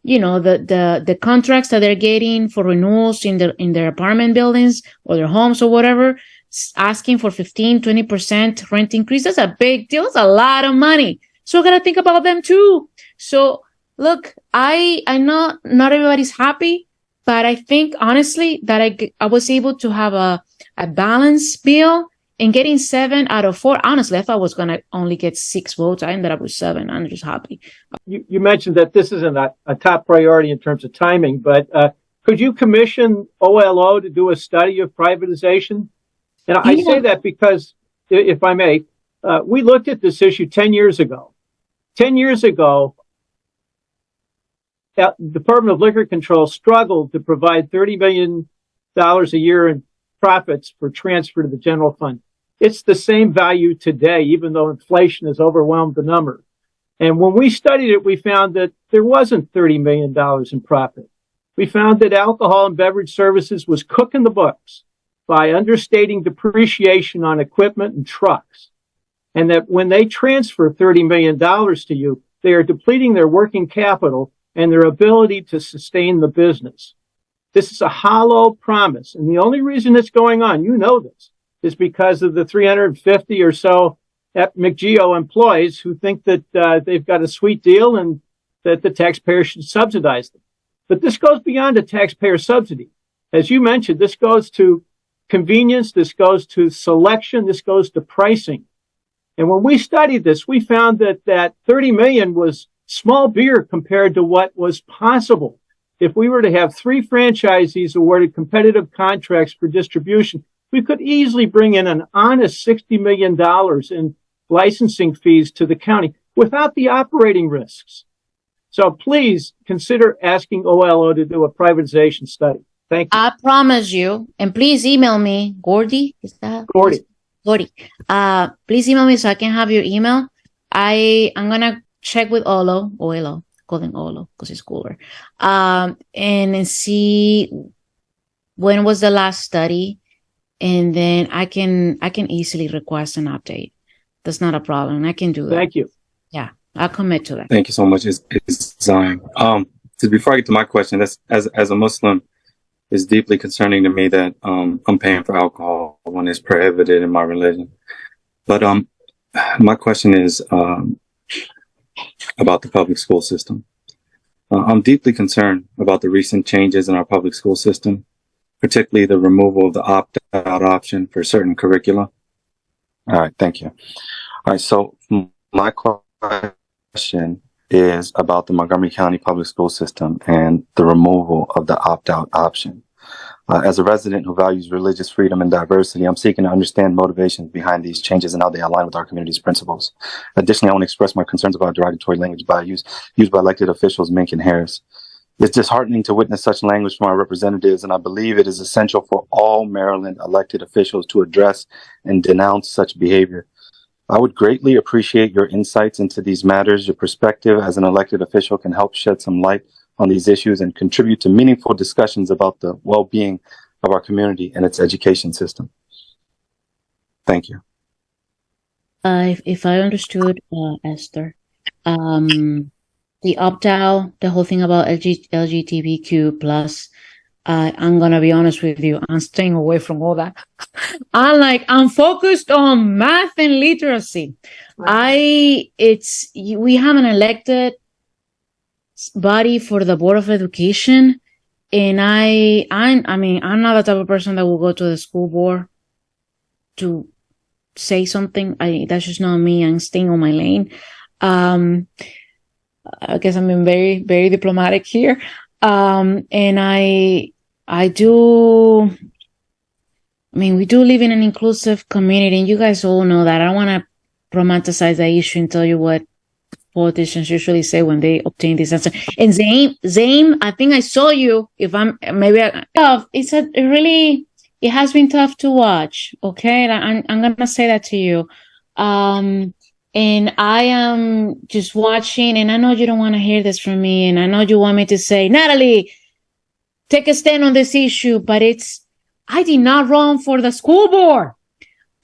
Speaker 10: the contracts that they're getting for renewals in their apartment buildings or their homes or whatever, asking for 15-20% rent increase. That's a big deal. That's a lot of money. So I got to think about them too. So look, I know not everybody's happy, but I think honestly that I was able to have a balanced bill and getting 7 out of 4. Honestly, I thought I was going to only get 6 votes. I ended up with 7. I'm just happy.
Speaker 12: You mentioned that this isn't a top priority in terms of timing, but could you commission OLO to do a study of privatization? And I say that because, if I may, we looked at this issue 10 years ago. 10 years ago, the Department of Liquor Control struggled to provide $30 million a year in profits for transfer to the general fund. It's the same value today, even though inflation has overwhelmed the number. And when we studied it, we found that there wasn't $30 million in profit. We found that alcohol and beverage services was cooking the books by understating depreciation on equipment and trucks. And that when they transfer $30 million to you, they are depleting their working capital and their ability to sustain the business. This is a hollow promise. And the only reason it's going on, you know this, is because of the 350 or so McGeo employees who think that they've got a sweet deal and that the taxpayer should subsidize them. But this goes beyond a taxpayer subsidy. As you mentioned, this goes to convenience, this goes to selection, this goes to pricing. And when we studied this, we found that 30 million was small beer compared to what was possible. If we were to have 3 franchisees awarded competitive contracts for distribution, we could easily bring in an honest $60 million in licensing fees to the county without the operating risks. So please consider asking OLO to do a privatization study. Thank you.
Speaker 10: I promise you, and please email me, Gordy. Is that
Speaker 12: Gordy?
Speaker 10: Gordy. Please email me so I can have your email. I'm gonna check with OLO, call them OLO because it's cooler. And see when was the last study, and then I can easily request an update. That's not a problem. I can do that.
Speaker 12: Thank you.
Speaker 10: Yeah, I'll commit to that.
Speaker 13: Thank you so much. It's Zion. So before I get to my question, that's as a Muslim, it's deeply concerning to me that I'm paying for alcohol when it's prohibited in my religion. But my question is about the public school system. I'm deeply concerned about the recent changes in our public school system, particularly the removal of the opt-out option for certain curricula. All right, thank you. All right, so my question is about the Montgomery County public school system and the removal of the opt-out option. As a resident who values religious freedom and diversity, I'm seeking to understand motivations behind these changes and how they align with our community's principles. Additionally, I want to express my concerns about derogatory language used by elected officials Mink and Harris. It's disheartening to witness such language from our representatives, and I believe it is essential for all Maryland elected officials to address and denounce such behavior. I would greatly appreciate your insights into these matters. Your perspective as an elected official can help shed some light on these issues and contribute to meaningful discussions about the well-being of our community and its education system. Thank you.
Speaker 10: If I understood, Esther, the opt-out, the whole thing about LGBTQ plus, I'm gonna be honest with you, I'm staying away from all that. I'm focused on math and literacy. We have an elected body for the Board of Education, and I'm not the type of person that will go to the school board to say something. That's just not me. I'm staying on my lane. I guess I'm being very, very diplomatic here. And we do live in an inclusive community, and you guys all know that. I don't want to romanticize that issue and tell you what politicians usually say when they obtain this answer. And Zaim, I think I saw you. It has been tough to watch. Okay. I'm going to say that to you. And I am just watching, and I know you don't want to hear this from me, and I know you want me to say, Natalie, take a stand on this issue, but I did not run for the school board.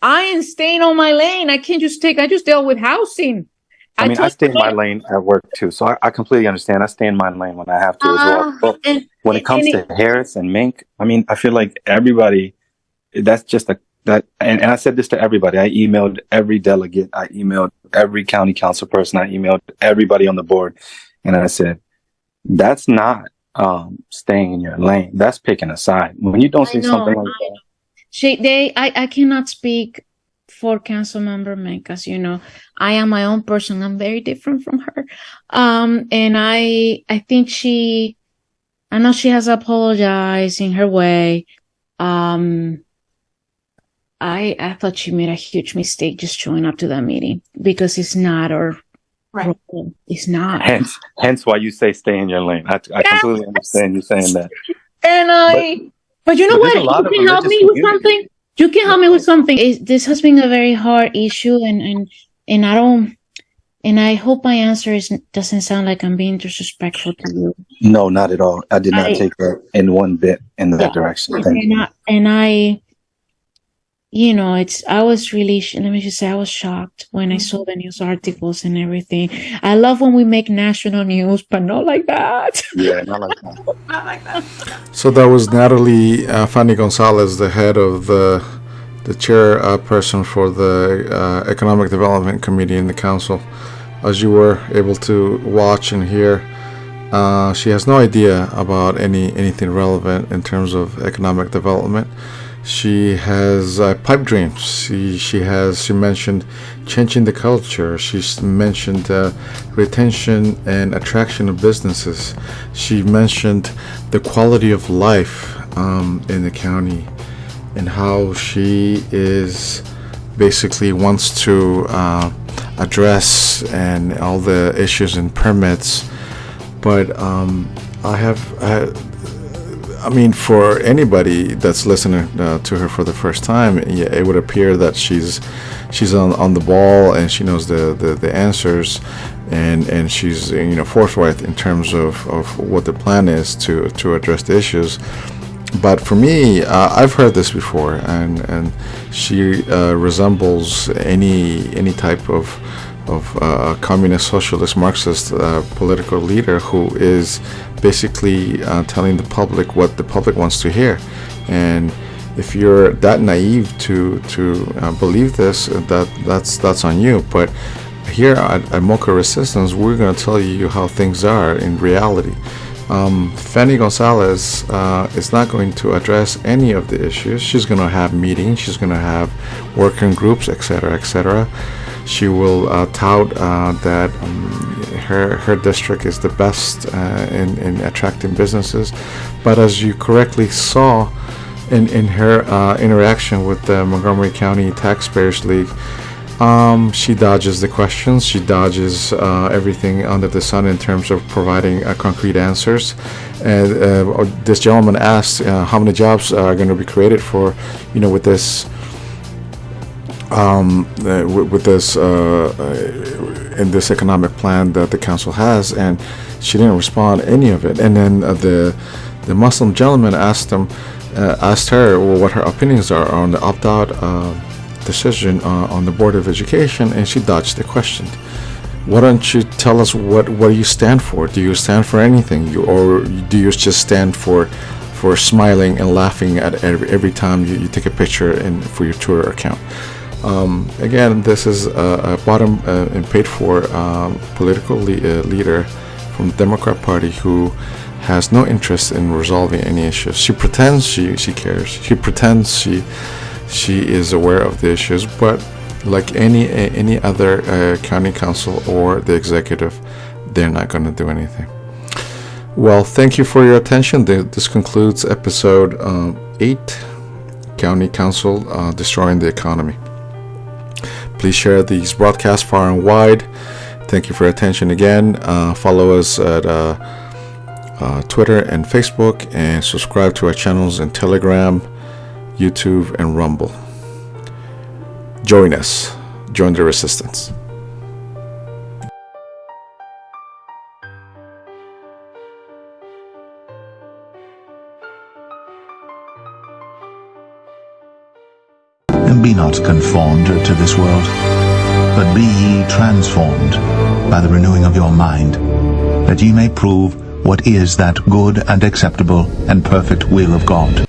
Speaker 10: I am staying on my lane. I just dealt with housing.
Speaker 13: I stay in my lane at work too, so I completely understand. I stay in my lane when I have to as well. But when it comes to Harris and Mink, I feel like everybody, that's just and I said this to everybody. I emailed every delegate. I emailed every county council person. I emailed everybody on the board. And I said, that's not staying in your lane. That's picking a side. When you don't see something like that.
Speaker 10: I cannot speak for council member Meg, because, I am my own person. I'm very different from her. And I think I know she has apologized in her way. I thought she made a huge mistake just showing up to that meeting, because it's not her role. It's not.
Speaker 13: Hence why you say stay in your lane. I completely understand you saying that.
Speaker 10: And but you know what? You can help me with something. You can help me with something. This has been a very hard issue, and And I hope my answer doesn't sound like I'm being disrespectful to you.
Speaker 13: No, not at all. I did not take that in one bit in that direction. Thank you.
Speaker 10: I was really, let me just say, I was shocked when I saw the news articles and everything. I love when we make national news, but not like that.
Speaker 13: Yeah, not like that.
Speaker 9: Not like that.
Speaker 2: So that was Natalie Fanny Gonzalez, the head of the chairperson for the Economic Development Committee in the council. As you were able to watch and hear, she has no idea about anything relevant in terms of economic development. She has pipe dreams. She mentioned changing the culture. She's mentioned retention and attraction of businesses. She mentioned the quality of life in the county, and how she is basically wants to address and all the issues and permits. But for anybody that's listening to her for the first time, it would appear that she's on the ball, and she knows the answers, and she's forthright in terms of what the plan is to address the issues. But for me, I've heard this before, and she resembles any type of communist, socialist, Marxist political leader who is basically telling the public what the public wants to hear. And if you're that naive to believe this, that's on you. But here at Moco Resistance, we're going to tell you how things are in reality. Fanny Gonzalez is not going to address any of the issues. She's going to have meetings. She's going to have working groups, etc., etc. She will tout that her district is the best in attracting businesses. But as you correctly saw in her interaction with the Montgomery County Taxpayers League, she dodges the questions. She dodges everything under the sun in terms of providing concrete answers. And this gentleman asked how many jobs are going to be created for, with this in this economic plan that the council has, and she didn't respond any of it. And then the Muslim gentleman asked her what her opinions are on the opt-out decision on the Board of Education, and she dodged the question. Why don't you tell us what you stand for? Do you stand for anything, or do you just stand for smiling and laughing at every time you take a picture for your Twitter account? Again, this is a bottom and paid for political leader from the Democrat Party who has no interest in resolving any issues. She pretends she cares. She pretends she is aware of the issues, but like any other county council or the executive, they're not going to do anything. Well, thank you for your attention. This concludes episode 8, County Council Destroying the Economy. Please share these broadcasts far and wide. Thank you for your attention again. Follow us at Twitter and Facebook, and subscribe to our channels in Telegram, YouTube, and Rumble. Join us. Join the resistance.
Speaker 1: And be not conformed to this world, but be ye transformed by the renewing of your mind, that ye may prove what is that good and acceptable and perfect will of God.